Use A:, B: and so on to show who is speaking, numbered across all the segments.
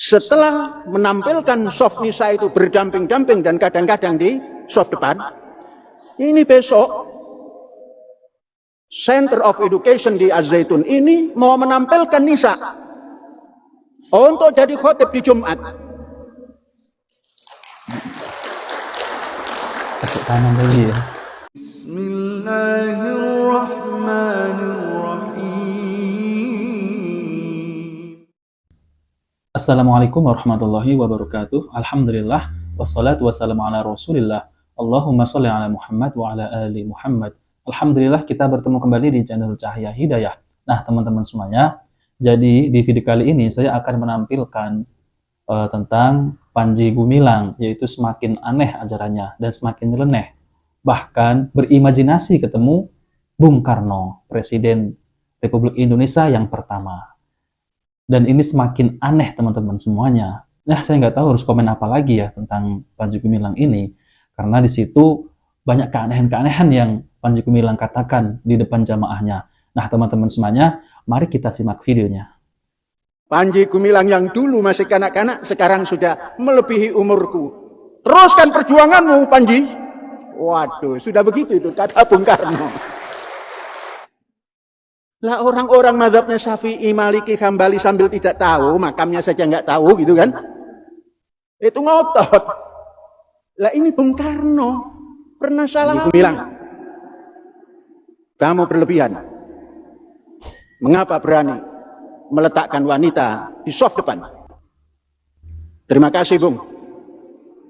A: Setelah menampilkan soft Nisa itu berdamping-damping dan kadang-kadang di soft depan, ini besok Center of Education di Az-Zaitun ini mau menampilkan Nisa untuk jadi khotib di Jumat.
B: Tepuk tangan lagi ya.
A: Bismillahirrahmanirrahim.
B: Assalamualaikum warahmatullahi wabarakatuh. Alhamdulillah wassalatu wassalamu ala Rasulillah. Allahumma sholli ala Muhammad wa ala ali Muhammad. Alhamdulillah kita bertemu kembali di channel Cahaya Hidayah. Nah, teman-teman semuanya, jadi di video kali ini saya akan menampilkan tentang Panji Gumilang, yaitu semakin aneh ajarannya dan semakin nyeleneh. Bahkan berimajinasi ketemu Bung Karno, Presiden Republik Indonesia yang pertama. Dan ini semakin aneh teman-teman semuanya. Nah, saya nggak tahu harus komen apa lagi ya tentang Panji Gumilang ini. Karena di situ banyak keanehan-keanehan yang Panji Gumilang katakan di depan jamaahnya. Nah, teman-teman semuanya, mari kita simak videonya.
A: Panji Gumilang yang dulu masih kanak-kanak, sekarang sudah melebihi umurku. Teruskan perjuanganmu, Panji. Waduh, sudah begitu itu kata Bung Karno. Lah orang-orang mazhabnya Syafi'i, Maliki, Hambali sambil tidak tahu, makamnya saja nggak tahu gitu kan. Itu ngotot. Lah ini Bung Karno pernah salah bilang. Kamu berlebihan. Mengapa berani meletakkan wanita di soft depan? Terima kasih Bung.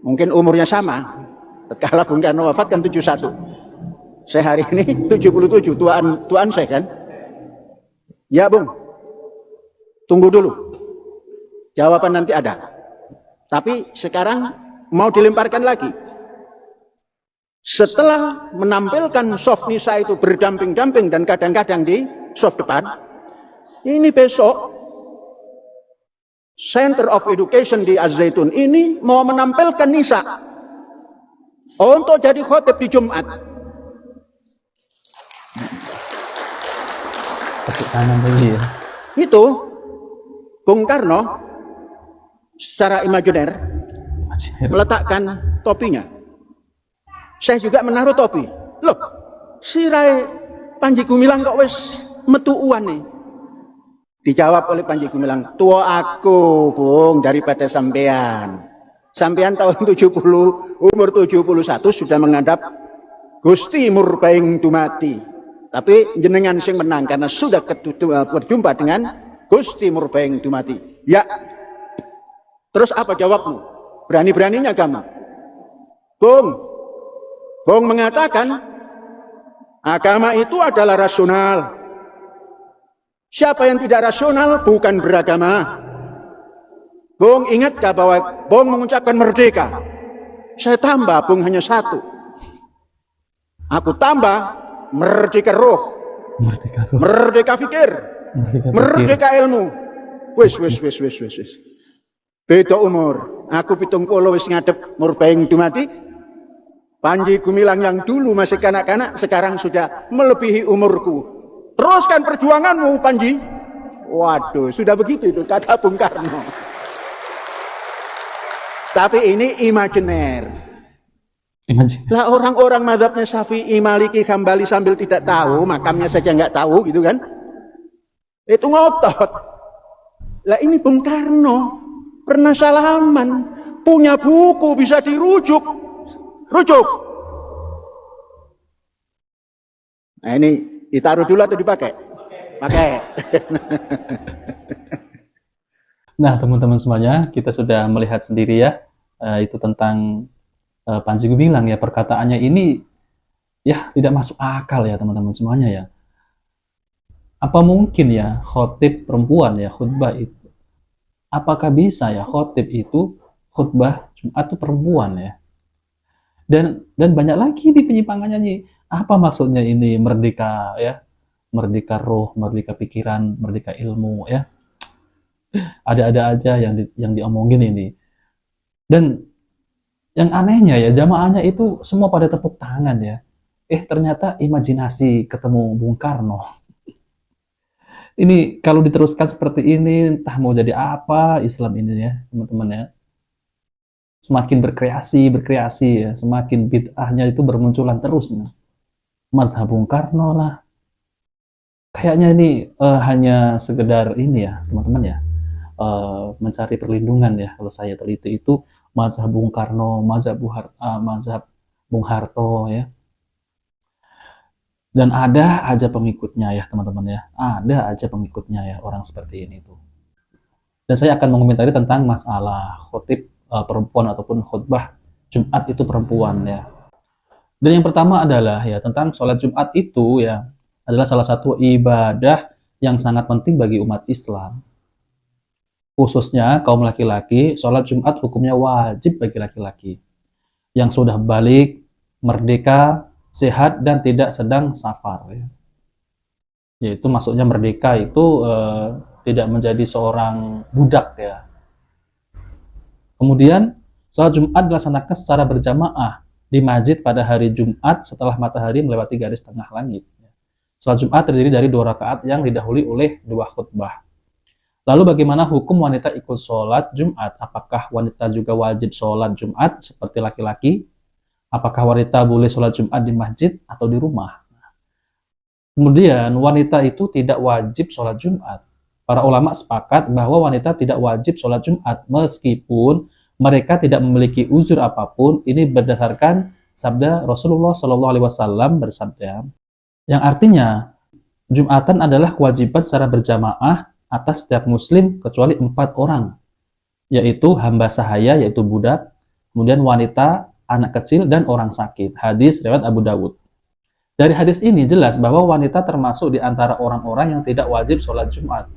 A: Mungkin umurnya sama. Tatkala Bung Karno wafat kan 71. Saya hari ini 77, tuaan saya kan. Ya Bung, tunggu dulu. Jawaban nanti ada. Tapi sekarang mau dilemparkan lagi. Setelah menampilkan soft Nisa itu berdamping-damping dan kadang-kadang di soft depan, ini besok Center of Education di Az-Zaitun ini mau menampilkan Nisa untuk jadi khotib di Jumat.
B: Tepuk tangan lagi ya.
A: Itu Bung Karno secara imajiner meletakkan topinya. Saya juga menaruh topi. Loh, sirai Panji Gumilang kok wis metu uan nih. Dijawab oleh Panji Gumilang, tua aku Bung daripada sampean. Sampean tahun 70, umur 71 sudah menghadap Gusti Murbaing Dumati. Tapi jenengan sing menang karena sudah berjumpa dengan Gusti Murbaing Dumati. Ya. Terus apa jawabmu? Berani-beraninya kamu. Bung mengatakan agama itu adalah rasional. Siapa yang tidak rasional bukan beragama. Bung ingatkah bahwa Bung mengucapkan merdeka? Saya tambah Bung hanya satu. Aku tambah merdeka roh, merdeka fikir, merdeka ilmu. Wis. Beda umur. Aku 70 wis ngadep Murbaing Dumati. Panji Gumilang yang dulu masih kanak-kanak, sekarang sudah melebihi umurku. Teruskan perjuanganmu, Panji. Waduh, sudah begitu itu kata Bung Karno. Tapi ini imajiner. Lah orang-orang mazhabnya Syafi'i, Maliki, Hambali sambil tidak tahu, makamnya saja nggak tahu gitu kan. Itu ngotot. Lah ini Bung Karno pernah salaman, punya buku bisa dirujuk. Rujuk. Nah ini ditaruh dulu atau dipakai? Pakai.
B: Nah, teman-teman semuanya, kita sudah melihat sendiri ya, itu tentang Panji Gumilang ya, perkataannya ini ya tidak masuk akal ya teman-teman semuanya ya. Apa mungkin ya khotib perempuan ya khutbah itu? Apakah bisa ya khotib itu khutbah Jumat itu perempuan ya? Dan banyak lagi di penyimpangannya nih. Apa maksudnya ini merdeka ya? Merdeka roh, merdeka pikiran, merdeka ilmu ya. Ada-ada aja yang diomongin ini. Dan yang anehnya ya, jamaahnya itu semua pada tepuk tangan ya. Ternyata imajinasi ketemu Bung Karno. Ini kalau diteruskan seperti ini, entah mau jadi apa Islam ini ya, teman-teman ya. Semakin berkreasi ya, semakin bid'ahnya itu bermunculan terus. Nah. Mazhab Bung Karno lah. Kayaknya ini hanya sekedar ini ya, teman-teman ya. Mencari perlindungan ya, kalau saya teliti itu mazhab Bung Karno, mazhab Bung Harto ya. Dan ada aja pengikutnya ya, teman-teman ya. Ada aja pengikutnya ya, orang seperti ini tuh. Dan saya akan mengomentari tentang masalah khotib perempuan ataupun khutbah Jumat itu perempuan ya. Dan yang pertama adalah ya tentang sholat Jumat itu ya adalah salah satu ibadah yang sangat penting bagi umat Islam. Khususnya kaum laki-laki, sholat Jumat hukumnya wajib bagi laki-laki yang sudah balik, merdeka, sehat dan tidak sedang safar ya. Yaitu maksudnya merdeka itu tidak menjadi seorang budak ya. Kemudian sholat Jumat dilaksanakan secara berjamaah di masjid pada hari Jumat setelah matahari melewati garis tengah langit. Sholat Jumat terdiri dari 2 rakaat yang didahului oleh 2 khutbah. Lalu bagaimana hukum wanita ikut sholat Jumat? Apakah wanita juga wajib sholat Jumat seperti laki-laki? Apakah wanita boleh sholat Jumat di masjid atau di rumah? Kemudian wanita itu tidak wajib sholat Jumat. Para ulama sepakat bahwa wanita tidak wajib sholat Jumat meskipun mereka tidak memiliki uzur apapun. Ini berdasarkan sabda Rasulullah SAW bersabda, yang artinya Jumatan adalah kewajiban secara berjamaah atas setiap muslim kecuali 4 orang, yaitu hamba sahaya, yaitu budak, kemudian wanita, anak kecil, dan orang sakit. Hadis riwayat Abu Dawud. Dari hadis ini jelas bahwa wanita termasuk di antara orang-orang yang tidak wajib sholat Jumat.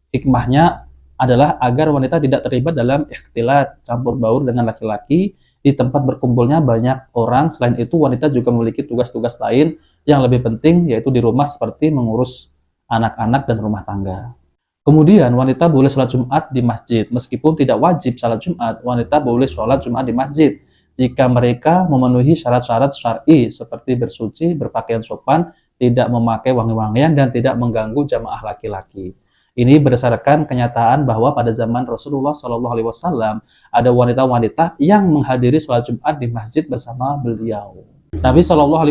B: Hikmahnya adalah agar wanita tidak terlibat dalam ikhtilat, campur baur dengan laki-laki di tempat berkumpulnya banyak orang. Selain itu, wanita juga memiliki tugas-tugas lain yang lebih penting, yaitu di rumah seperti mengurus anak-anak dan rumah tangga. Kemudian, wanita boleh sholat Jumat di masjid. Meskipun tidak wajib sholat Jumat, wanita boleh sholat Jumat di masjid jika mereka memenuhi syarat-syarat syar'i seperti bersuci, berpakaian sopan, tidak memakai wangi-wangian, dan tidak mengganggu jamaah laki-laki. Ini berdasarkan kenyataan bahwa pada zaman Rasulullah SAW ada wanita-wanita yang menghadiri sholat Jumat di masjid bersama beliau. Nabi SAW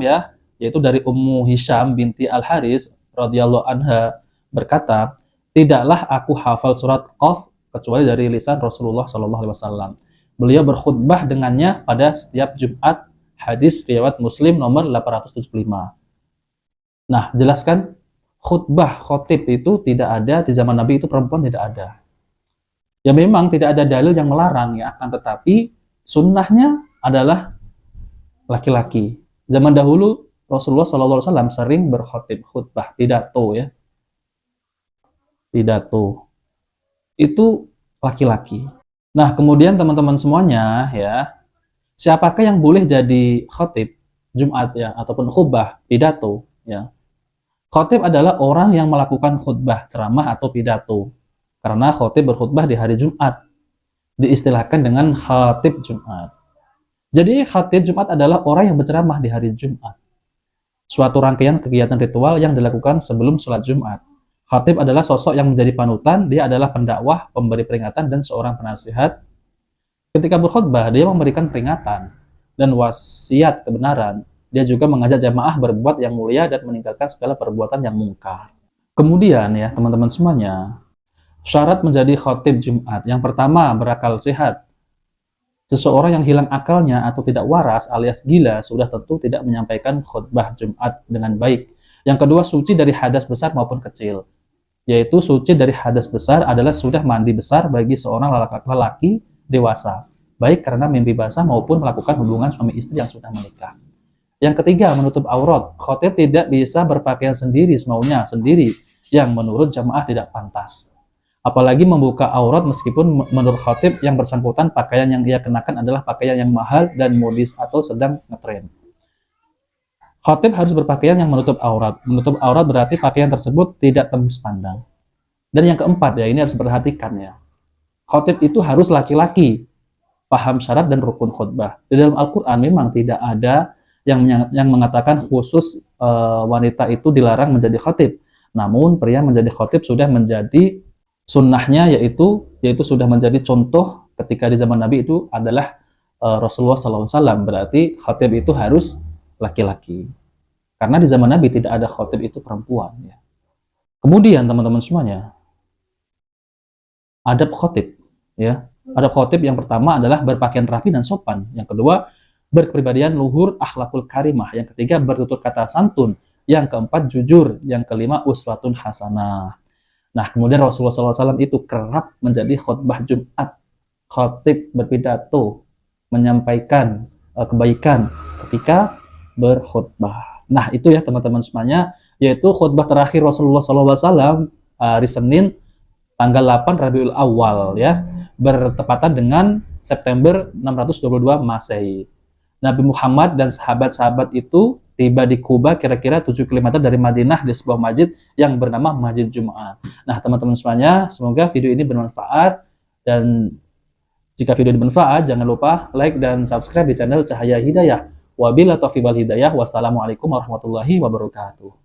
B: ya, yaitu dari Ummu Hisham binti Al-Haris radhiyallahu anha berkata, tidaklah aku hafal surat Qaf kecuali dari lisan Rasulullah SAW. Beliau berkhutbah dengannya pada setiap Jumat. Hadis riwayat Muslim nomor 875. Nah, jelaskan khotib itu tidak ada di zaman Nabi, itu perempuan tidak ada. Ya memang tidak ada dalil yang melarang ya, akan tetapi sunnahnya adalah laki-laki. Zaman dahulu Rasulullah SAW sering berkhotib, khutbah, pidato ya. Pidato itu laki-laki. Nah, kemudian teman-teman semuanya ya, siapakah yang boleh jadi khotib Jumat ya ataupun khutbah, pidato ya? Khotib adalah orang yang melakukan khutbah, ceramah atau pidato. Karena khotib berkhutbah di hari Jumat. Diistilahkan dengan khatib Jumat. Jadi khatib Jumat adalah orang yang berceramah di hari Jumat. Suatu rangkaian kegiatan ritual yang dilakukan sebelum sholat Jumat. Khatib adalah sosok yang menjadi panutan, dia adalah pendakwah, pemberi peringatan, dan seorang penasihat. Ketika berkhutbah, dia memberikan peringatan dan wasiat kebenaran. Dia juga mengajak jamaah berbuat yang mulia dan meninggalkan segala perbuatan yang mungkar. Kemudian ya teman-teman semuanya, syarat menjadi khatib Jumat. Yang pertama, berakal sehat. Seseorang yang hilang akalnya atau tidak waras alias gila sudah tentu tidak menyampaikan khutbah Jumat dengan baik. Yang kedua, suci dari hadas besar maupun kecil. Yaitu suci dari hadas besar adalah sudah mandi besar bagi seorang lelaki dewasa, baik karena mimpi basah maupun melakukan hubungan suami istri yang sudah menikah. Yang ketiga, menutup aurat. Khatib tidak bisa berpakaian sendiri semaunya sendiri, yang menurut jamaah tidak pantas. Apalagi membuka aurat meskipun menurut khatib yang bersangkutan pakaian yang ia kenakan adalah pakaian yang mahal dan modis atau sedang ngetren. Khatib harus berpakaian yang menutup aurat. Menutup aurat berarti pakaian tersebut tidak tembus pandang. Dan yang keempat ya, ini harus diperhatikan ya. Khatib itu harus laki-laki, paham syarat dan rukun khutbah. Di dalam Al-Quran memang tidak ada yang mengatakan khusus wanita itu dilarang menjadi khatib. Namun pria menjadi khatib sudah menjadi sunnahnya, yaitu sudah menjadi contoh ketika di zaman Nabi itu adalah Rasulullah SAW. Berarti khatib itu harus laki-laki. Karena di zaman Nabi tidak ada khatib itu perempuan. Ya. Kemudian teman-teman semuanya, adab khatib. Ya. Adab khatib yang pertama adalah berpakaian rapi dan sopan. Yang kedua, berkepribadian luhur, akhlakul karimah. Yang ketiga, bertutur kata santun. Yang keempat, jujur. Yang kelima, uswatun hasanah. Nah, kemudian Rasulullah SAW itu kerap menjadi khutbah Jumat. Khatib berpidato, menyampaikan kebaikan ketika berkhutbah. Nah, itu ya teman-teman semuanya, yaitu khutbah terakhir Rasulullah SAW hari Senin tanggal 8 Rabiul Awal ya, bertepatan dengan September 622 Masehi. Nabi Muhammad dan sahabat-sahabat itu tiba di Kuba kira-kira 7 km dari Madinah di sebuah masjid yang bernama Masjid Jumat. Nah, teman-teman semuanya, semoga video ini bermanfaat, dan jika video ini bermanfaat, jangan lupa like dan subscribe di channel Cahaya Hidayah. Wabillahi taufiq wal hidayah. Wassalamualaikum warahmatullahi wabarakatuh.